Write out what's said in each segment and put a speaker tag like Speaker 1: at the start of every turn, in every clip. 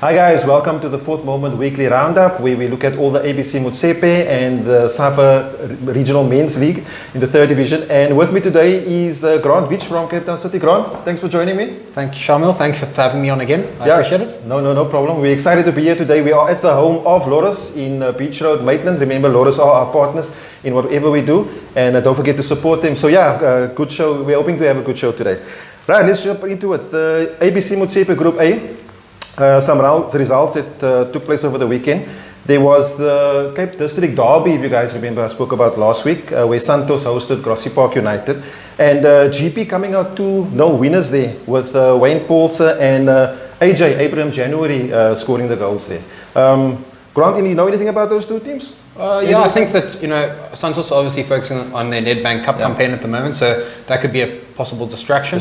Speaker 1: Hi guys, welcome to the Fourth Moment Weekly Roundup, where we look at all the ABC Motsepe and the SAFA Regional Men's League in the 3rd Division. And with me today is Grant Veitch from Cape Town City. Grant, thanks for joining me.
Speaker 2: Thank you, Shamil. Thanks for having me on again. I appreciate it.
Speaker 1: No problem. We're excited to be here today. We are at the home of Loris in Beach Road, Maitland. Remember, Loris are our partners in whatever we do, and don't forget to support them. So good show. We're hoping to have a good show today. Right, let's jump into it. The ABC Motsepe Group A. Some results that took place over the weekend. There was the Cape District Derby, if you guys remember, I spoke about last week, where Santos hosted Grassy Park United. And GP coming out 2-0 winners there, with Wayne Paulse and AJ, Abraham January, scoring the goals there. Grant, you know anything about those two teams?
Speaker 2: I think that, Santos are obviously focusing on their Nedbank Cup campaign at the moment, so that could be a possible distraction.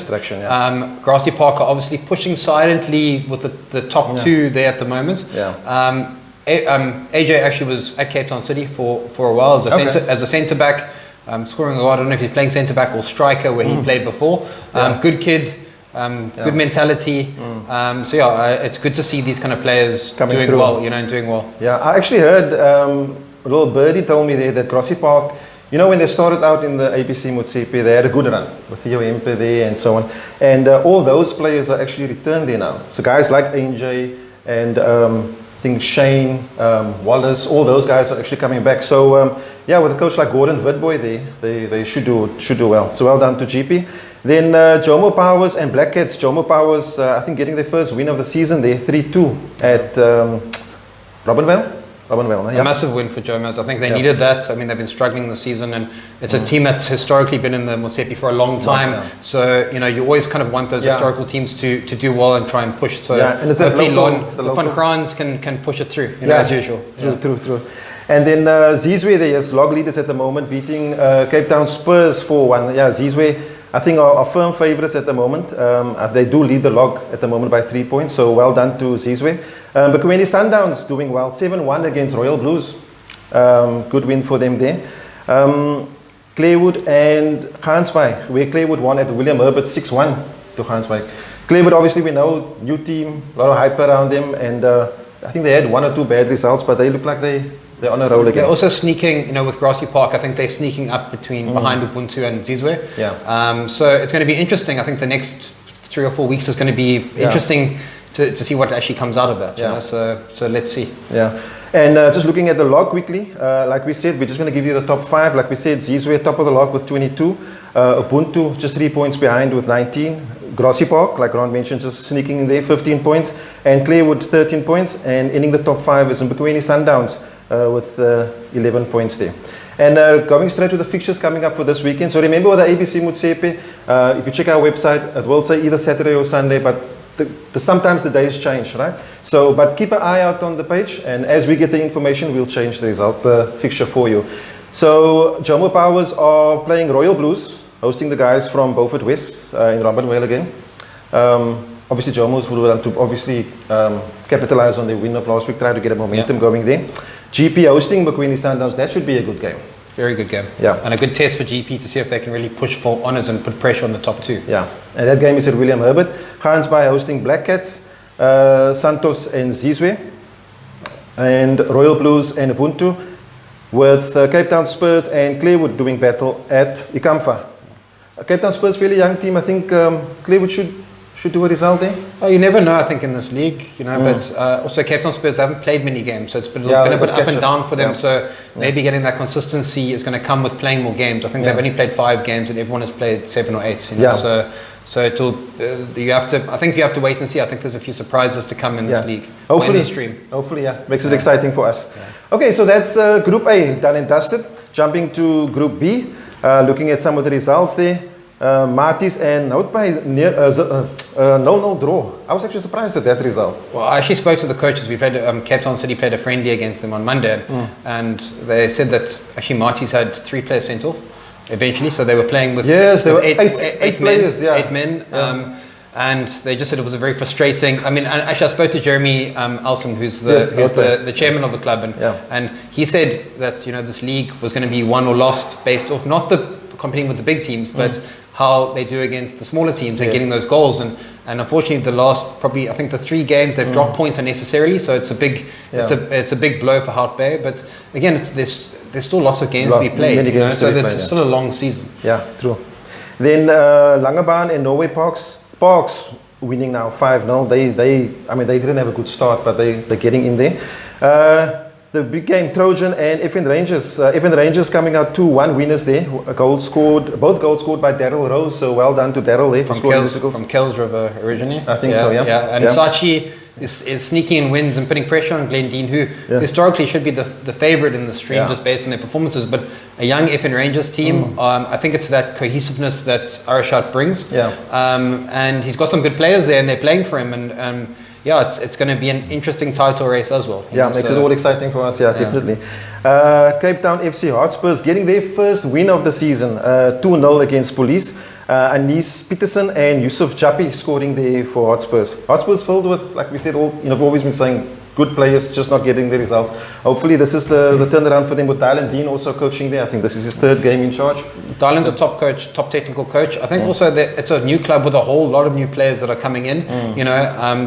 Speaker 2: Grassy Park are obviously pushing silently with the top two there at the moment. AJ actually was at Cape Town City for a while as a centre back, scoring a lot. I don't know if he's playing centre back or striker where he played before. Good kid. Good mentality. It's good to see these kind of players doing well. Yeah,
Speaker 1: I actually heard a little birdie told me there that Grassy Park, when they started out in the ABC Motsepe, they had a good run with Theo Hempe there and so on. And all those players are actually returned there now. So guys like AJ and I think Shane, Wallace, all those guys are actually coming back. So with a coach like Gordon Witboy there, they should do well. So well done to GP. Then Jomo Powers and Black Cats. Jomo Powers, I think, getting their first win of the season there, 3-2 at Robbenvale.
Speaker 2: A massive win for Jomos. I think they needed that. I mean, they've been struggling this season, and it's a team that's historically been in the Motsepe for a long time. So, you always kind of want those historical teams to do well and try and push. So
Speaker 1: and it's
Speaker 2: hopefully the Van Kraans can push it through, as usual.
Speaker 1: True. And then Zizwe, there is log leaders at the moment, beating Cape Town Spurs 4-1. Zizwe, I think, are firm favourites at the moment. They do lead the log at the moment by 3 points, so well done to Zizwe. Bekwene Sundowns doing well, 7-1 against Royal Blues. Good win for them there. Claywood and Gansbaai, where Claywood won at William Herbert 6-1 to Gansbaai. Claywood, obviously, we know, new team, a lot of hype around them, and I think they had 1 or 2 bad results, but they look like they're on a roll again.
Speaker 2: They're also sneaking, with Grassy Park. I think they're sneaking up behind Ubuntu and Zizwe. So it's going to be interesting. I think the next 3 or 4 weeks is going to be interesting to see what actually comes out of that. So let's see.
Speaker 1: And just looking at the log quickly, like we said, we're just going to give you the top 5. Like we said, Zizwe top of the log with 22. Ubuntu just 3 points behind with 19. Grassy Park, like Ron mentioned, just sneaking in there, 15 points. And Claywood 13 points. And ending the top 5 is Bekwene Sundowns with 11 points there. And going straight to the fixtures coming up for this weekend. So remember with the ABC Motsepe, if you check our website, it will say either Saturday or Sunday, but sometimes the days change, right? So, but keep an eye out on the page, and as we get the information, we'll change the fixture for you. So Jomo Powers are playing Royal Blues, hosting the guys from Beaufort West in Robbenvale again. Obviously, Jomos would want to obviously capitalize on the win of last week, try to get a momentum going there. GP hosting Bekwene Sundowns, that should be a good game.
Speaker 2: Very good game. And a good test for GP to see if they can really push for honours and put pressure on the top 2.
Speaker 1: And that game is at William Herbert. Gansbaai hosting Black Cats, Santos and Zizwe, and Royal Blues and Ubuntu, with Cape Town Spurs and Claywood doing battle at Ikamfa. Cape Town Spurs, fairly young team. I think Claywood should do a result there.
Speaker 2: You never know, I think, in this league, but also Cape Town Spurs, they haven't played many games, so it's been a bit up and down for them. So maybe getting that consistency is going to come with playing more games. I think they've only played 5 games and everyone has played 7 or 8. So it'll I think you have to wait and see. I think there's a few surprises to come in this league.
Speaker 1: Hopefully,
Speaker 2: in this stream.
Speaker 1: Hopefully, makes it exciting for us. Okay, so that's Group A done and dusted. Jumping to Group B, looking at some of the results there. Maties and Houtbaai near 0-0 draw. I was actually surprised at that result.
Speaker 2: Well, I actually spoke to the coaches. We played Cape Town City played a friendly against them on Monday, and they said that actually Maties had 3 players sent off eventually, so they were playing with
Speaker 1: there were eight players,
Speaker 2: eight men. And they just said it was a very frustrating. I mean, actually, I spoke to Jeremy Alson, who's the chairman of the club, and he said that this league was going to be won or lost based off not the competing with the big teams, but how they do against the smaller teams and getting those goals. And unfortunately, the last probably I think the 3 games they've dropped points unnecessarily. So it's a big it's a big blow for Hout Bay. But again, there's still lots of games to be played.
Speaker 1: Many games
Speaker 2: so
Speaker 1: to be
Speaker 2: it's
Speaker 1: played,
Speaker 2: still a long season.
Speaker 1: Yeah, true. Then Langebaan and Norway Parks winning now 5-0. They didn't have a good start, but they're getting in there. The big game, Trojan and FN Rangers. FN Rangers coming out 2-1 winners there. Both goals scored by Daryl Rose. So well done to Daryl there
Speaker 2: From Kells River originally.
Speaker 1: I think so, yeah.
Speaker 2: Yeah, and Sachi is sneaking in wins and putting pressure on Glendine, who historically should be the favourite in the stream just based on their performances. But a young FN Rangers team, I think it's that cohesiveness that Arashat brings. Yeah. And he's got some good players there, and they're playing for him. And it's going to be an interesting title race as well.
Speaker 1: Makes it all exciting for us. Definitely. Cape Town FC Hotspurs getting their first win of the season, 2-0 against Police. Anis Peterson and Yusuf Japi scoring there for Hotspurs. Hotspurs filled with, like we said, I've always been saying, good players just not getting the results. Hopefully this is the turnaround for them, with Dylan Dean also coaching there. I think this is his 3rd game in charge.
Speaker 2: Dylan's a top coach, top technical coach. I think also that it's a new club with a whole lot of new players that are coming in,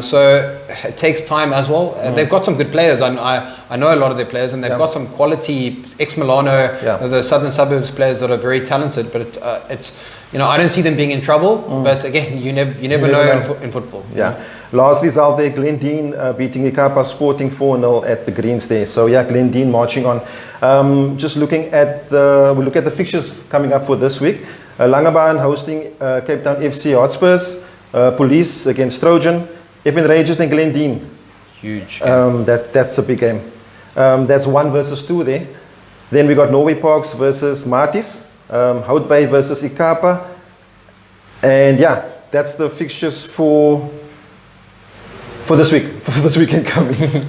Speaker 2: so it takes time as well. They've got some good players. I know a lot of their players, and they've got some quality ex-Milano, the Southern Suburbs players that are very talented, but it's I don't see them being in trouble, but again, you never know in football.
Speaker 1: Last result there, Glendine beating Ikapa Sporting 4-0 at the Greens there. So Glendine marching on. Just looking at we look at the fixtures coming up for this week. Langebaan hosting Cape Town FC Hotspurs, Police against Trojan, FN Rangers and Glendine.
Speaker 2: Huge game.
Speaker 1: That's a big game. That's 1 versus 2 there. Then we got Norway Parks versus Martis, Hout Bay versus Ikapa, and that's the fixtures for this week, for this weekend coming.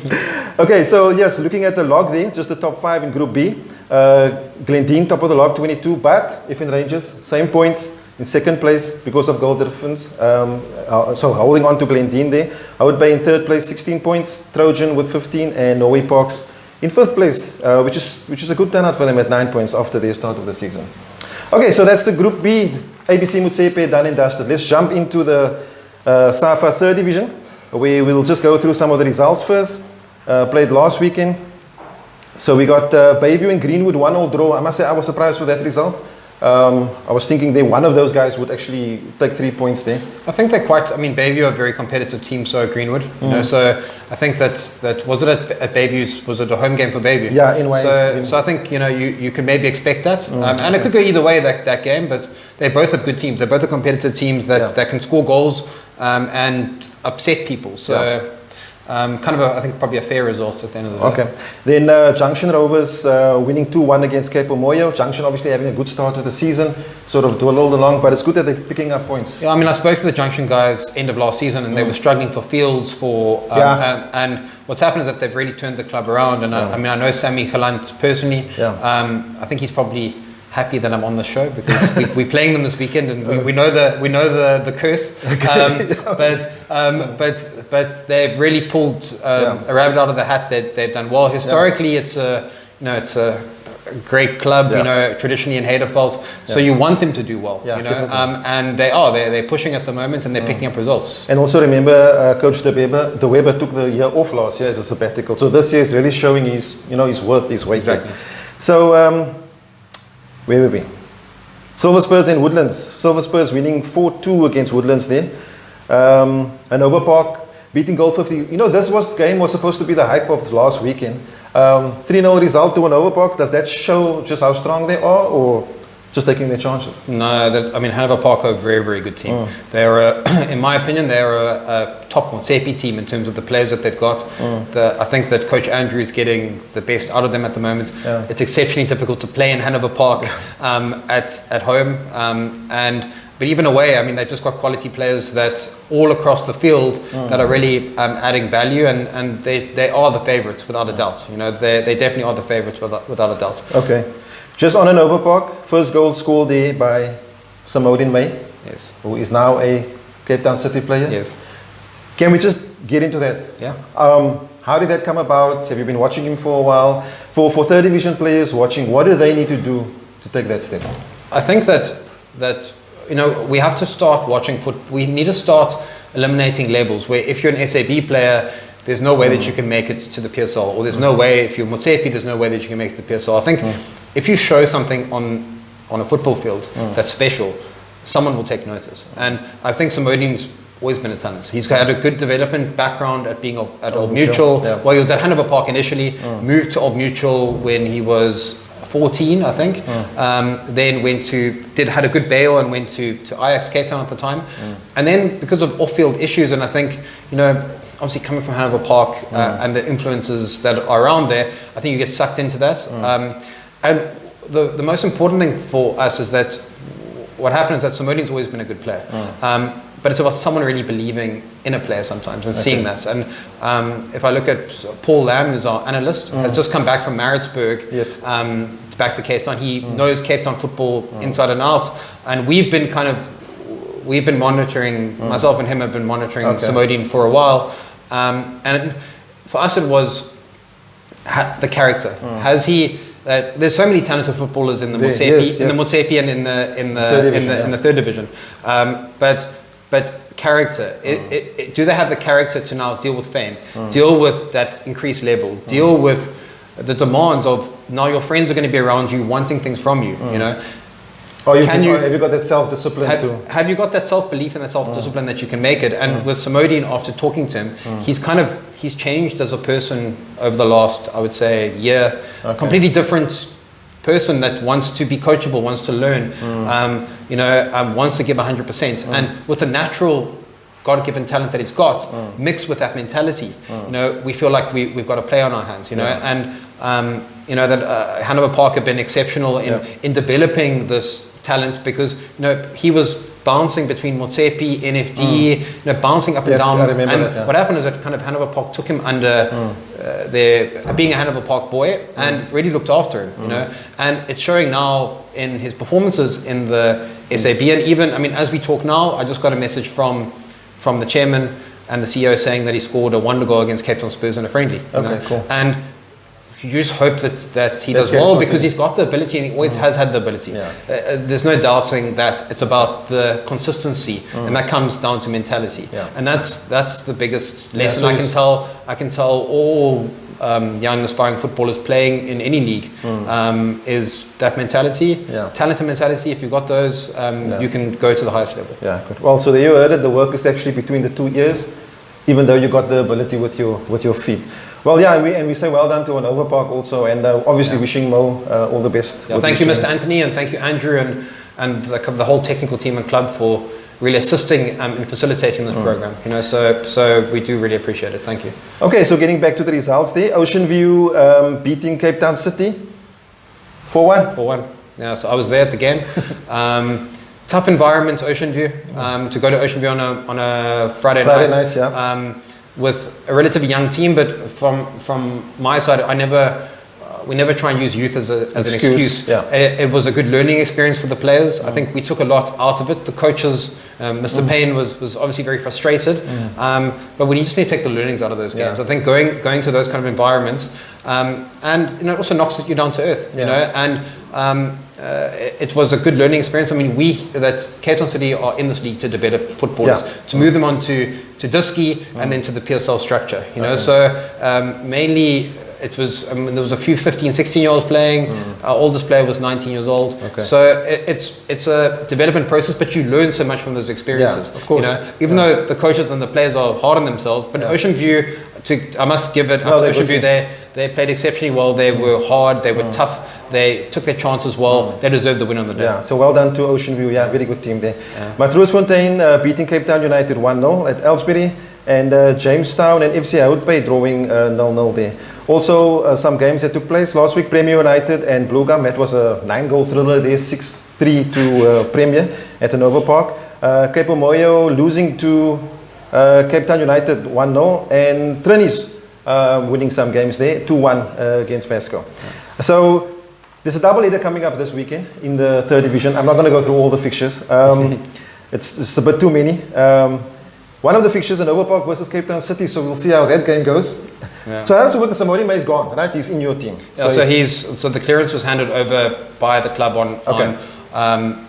Speaker 1: Okay, so yes, looking at the log there, just the top 5 in Group B. Glendine top of the log, 22, but FN Rangers same points in 2nd place because of goal difference. So holding on to Glendine there. Hout Bay in 3rd place, 16 points. Trojan with 15, and Norway Parks in 5th place, which is a good turnout for them at 9 points after their start of the season. Okay, so that's the Group B. ABC Motsepe done and dusted. Let's jump into the SAFA 3rd division. We will just go through some of the results first. Played last weekend. So we got Bayview and Greenwood 1-1 draw. I must say I was surprised with that result. I was thinking one of those guys would actually take 3 points there.
Speaker 2: I think they're Bayview are a very competitive team, so Greenwood. So I think that was it at Bayview's, was it a home game for Bayview?
Speaker 1: Yeah, in ways.
Speaker 2: So I think you could maybe expect that, and it could go either way that game. But they both have good teams. They're both competitive teams that can score goals and upset people. So. I think probably a fair result at the end of the day.
Speaker 1: Okay. Then Junction Rovers winning 2-1 against Cape Omoyo. Junction obviously having a good start to the season, sort of dwindled along, but it's good that they're picking up points.
Speaker 2: Yeah, I spoke to the Junction guys end of last season, and they were struggling for fields and what's happened is that they've really turned the club around. And I know Sammy Galant personally. I think he's probably happy that I'm on the show because we're playing them this weekend, and we know the curse. But they've really pulled a rabbit out of the hat. They've done well. Historically, it's a great club. Traditionally in Haderveld. So you want them to do well. And they're pushing at the moment, and they're picking up results.
Speaker 1: And also remember, Coach De Weber took the year off last year as a sabbatical. So this year is really showing his worth, his weight.
Speaker 2: Exactly.
Speaker 1: So. Where were we? Silver Spurs and Woodlands. Silver Spurs winning 4-2 against Woodlands there. Hanover Park beating Gold 50. This game was supposed to be the hype of last weekend. 3-0 result to Hanover Park. Does that show just how strong they are, or just taking their chances?
Speaker 2: No, Hanover Park are a very, very good team. They're, in my opinion, they're a top Motsepe team in terms of the players that they've got. I think that Coach Andrew is getting the best out of them at the moment. It's exceptionally difficult to play in Hanover Park at home, but even away, they've just got quality players that all across the field that are really adding value, and they are the favourites without a doubt. They definitely are the favourites without a doubt.
Speaker 1: Okay. Just on Hanover Park, first goal scored there by Mogamat May, who is now a Cape Town City player.
Speaker 2: Yes.
Speaker 1: Can we just get into that?
Speaker 2: Yeah.
Speaker 1: How did that come about? Have you been watching him for a while? For third division players watching, what do they need to do to take that step?
Speaker 2: I think that we have to start watching we need to start eliminating labels where if you're an SAB player, there's no way that you can make it to the PSL, or there's no way, if you're Motsepe, there's no way that you can make it to the PSL. I think if you show something on a football field that's special, someone will take notice. And I think Samodine's always been a talent. He's had a good development background at being at Old Mutual.
Speaker 1: Yeah.
Speaker 2: Well, he was at Hanover Park initially, moved to Old Mutual when he was 14, I think. Then had a good bail and went to Ajax Cape Town at the time. And then because of off-field issues, and I think, obviously coming from Hanover Park and the influences that are around there, I think you get sucked into that. And the most important thing for us is that what happens is that Samodine's always been a good player. But it's about someone really believing in a player sometimes and seeing that. And if I look at Paul Lamb, who's our analyst, has just come back from Maritzburg, back to Cape Town. He knows Cape Town football inside and out. And we've been monitoring, myself and him have been monitoring Samodine for a while. And for us, it was the character. Has he? There's so many talented footballers in the Motsepe, in the Motsepe and in the third division. But character. Do they have the character to now deal with fame, deal with that increased level, deal with the demands of now your friends are going to be around you, wanting things from you.
Speaker 1: Or have you got that self-discipline too?
Speaker 2: Have you got that self-belief and that self-discipline that you can make it? And with Samodine, after talking to him, he's changed as a person over the last, I would say, year. Completely different person that wants to be coachable, wants to learn, wants to give 100%. And with the natural God-given talent that he's got, mixed with that mentality, we feel like we've got a play on our hands, and that Hanover Park have been exceptional in developing this talent, because he was bouncing between Motsepe, NFD, bouncing up and down.
Speaker 1: I remember that,
Speaker 2: what happened is that kind of Hanover Park took him under being a Hanover Park boy and really looked after him, and it's showing now in his performances in the SAB. And even, as we talk now, I just got a message from the chairman and the CEO saying that he scored a wonder goal against Cape Town Spurs in a friendly.
Speaker 1: Cool.
Speaker 2: And you just hope that he does well, because he's got the ability and he always has had the ability. There's no doubting that it's about the consistency, and that comes down to mentality. And that's the biggest lesson I can tell all young aspiring footballers playing in any league, is that mentality, talent and mentality. If you've got those, you can go to the highest level.
Speaker 1: Yeah, good. Well, so there you heard it. The work is actually between the 2 years, even though you got the ability with your feet. Well, we say well done to Hanover Park also, and obviously wishing Mo all the best.
Speaker 2: Thank you, Mr. Anthony, and thank you, Andrew, and the whole technical team and club for really assisting in facilitating this program. So we do really appreciate it. Thank you.
Speaker 1: Okay, so getting back to the results there, Ocean View beating Cape Town City 4-1.
Speaker 2: 4-1. Yeah, so I was there at the game. Tough environment, Ocean View. To go to Ocean View on a Friday night. With a relatively young team, but from my side, we never try and use youth as an excuse. It was a good learning experience for the players. I think we took a lot out of it. The coaches, Mr. Payne was obviously very frustrated, but we just need to take the learnings out of those games. I think going to those kind of environments, and it also knocks you down to earth. It was a good learning experience. That Cape Town City are in this league to develop footballers, to move them on to Diski and then to the PSL structure. So mainly it was there was a few 15, 16-year-olds playing. Our oldest player was 19 years old. So it's a development process, but you learn so much from those experiences.
Speaker 1: Of course.
Speaker 2: Even though the coaches and the players are hard on themselves, but Ocean View, I must give it up to Ocean View. They played exceptionally well. They were hard. They were tough. They took their chances well. They deserved the win on the day. Yeah,
Speaker 1: so well done to Ocean View. Yeah, very good team there. Matroosfontein beating Cape Town United 1-0 at Elsbury, and Jamestown and FC Houtbay drawing 0-0 there. Also, some games that took place last week. Premier United and Blue Gum. That was a 9-goal thriller there, 6-3 to Premier at Hanover Park. Cape Moyo losing to Cape Town United 1-0, and Trinis winning some games there, 2-1 against Vasco. So there's a double-header coming up this weekend in the third division. I'm not going to go through all the fixtures. It's a bit too many. One of the fixtures in Hanover Park versus Cape Town City, so we'll see how that game goes. So also with the Mogamat May is gone, right? He's in your team.
Speaker 2: So the clearance was handed over by the club on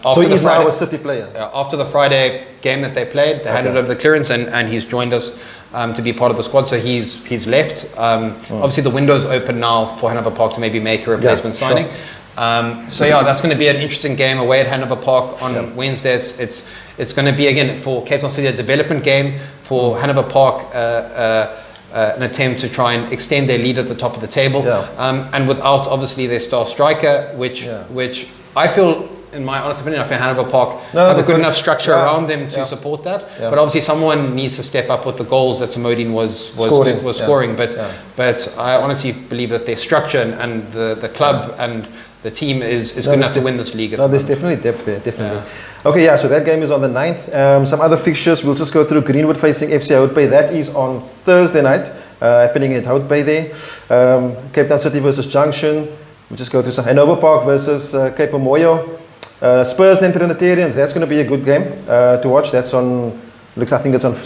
Speaker 1: So he's now a City player.
Speaker 2: After the Friday game that they played, they handed over the clearance, and he's joined us to be part of the squad. So he's left. Obviously, the window's open now for Hanover Park to maybe make a replacement signing. Sure. So yeah, that's going to be an interesting game away at Hanover Park on Wednesday. It's going to be, again, for Cape Town City, a development game. For Hanover Park, an attempt to try and extend their lead at the top of the table, and without obviously their star striker, which I feel, in my honest opinion, I feel Hanover Park have a good enough structure around them to support that. But obviously someone needs to step up with the goals that Samodin was scoring. But I honestly believe that their structure and the club and the team is good enough to win this league.
Speaker 1: There's definitely depth there, definitely. Okay, so that game is on the 9th. Some other fixtures, we'll just go through. Greenwood facing FC Hout Bay. That is on Thursday night, happening at Hout Bay there. Cape Town City versus Junction. We'll just go through some. Hanover Park versus Cape Moyo. Spurs and Trinitarians. That's going to be a good game to watch. That's on, I think it's on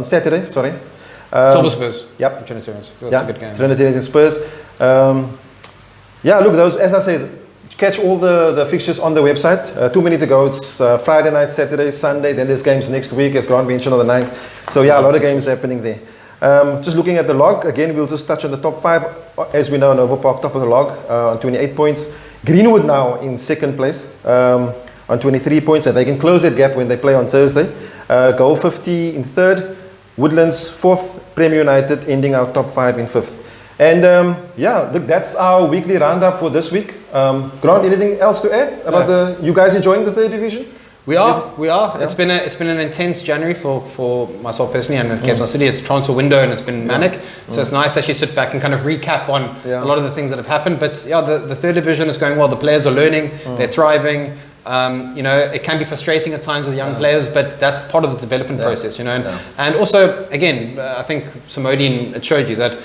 Speaker 1: Saturday, sorry.
Speaker 2: Silver Spurs.
Speaker 1: Yep.
Speaker 2: Trinitarians. That's a good game.
Speaker 1: Trinitarians and Spurs. Look, those, as I said, catch all the fixtures on the website. 2 minutes ago, it's Friday night, Saturday, Sunday. Then there's games next week, as Grant mentioned, on the 9th. So a lot of games happening there. Just looking at the log, again, we'll just touch on the top 5. As we know, Hanover Park, top of the log, on 28 points. Greenwood now in 2nd place, on 23 points, and they can close that gap when they play on Thursday. Goal 50 in 3rd. Woodlands 4th. Premier United ending our top 5 in 5th. And look, that's our weekly roundup for this week. Grant, anything else to add about you guys enjoying the 3rd division?
Speaker 2: We are. Yeah. It's been an intense January for myself personally, and Cape Town City. It's a transfer window, and it's been manic. So it's nice to actually sit back and kind of recap on a lot of the things that have happened. But the 3rd division is going well. The players are learning. They're thriving. It can be frustrating at times with young players, but that's part of the development process. And also, again, I think Samodin, it showed you that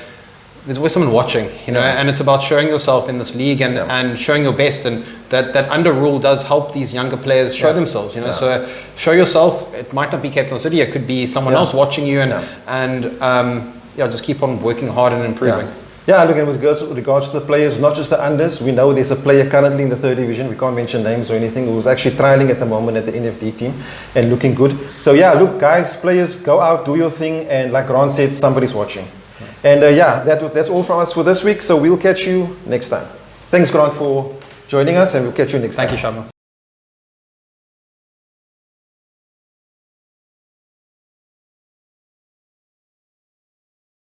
Speaker 2: there's always someone watching, and it's about showing yourself in this league and showing your best, and that under rule does help these younger players show themselves, so show yourself. It might not be Cape Town City, it could be someone else watching you, and just keep on working hard and improving.
Speaker 1: Look, and with regards to the players, not just the unders, we know there's a player currently in the 3rd division, we can't mention names or anything, who's actually trialing at the moment at the NFD team and looking good. So look, guys, players, go out, do your thing, and like Ron said, somebody's watching. And that's all from us for this week. So we'll catch you next time. Thanks, Grant, for joining us, and we'll catch you next time.
Speaker 2: Thank you, Sharma.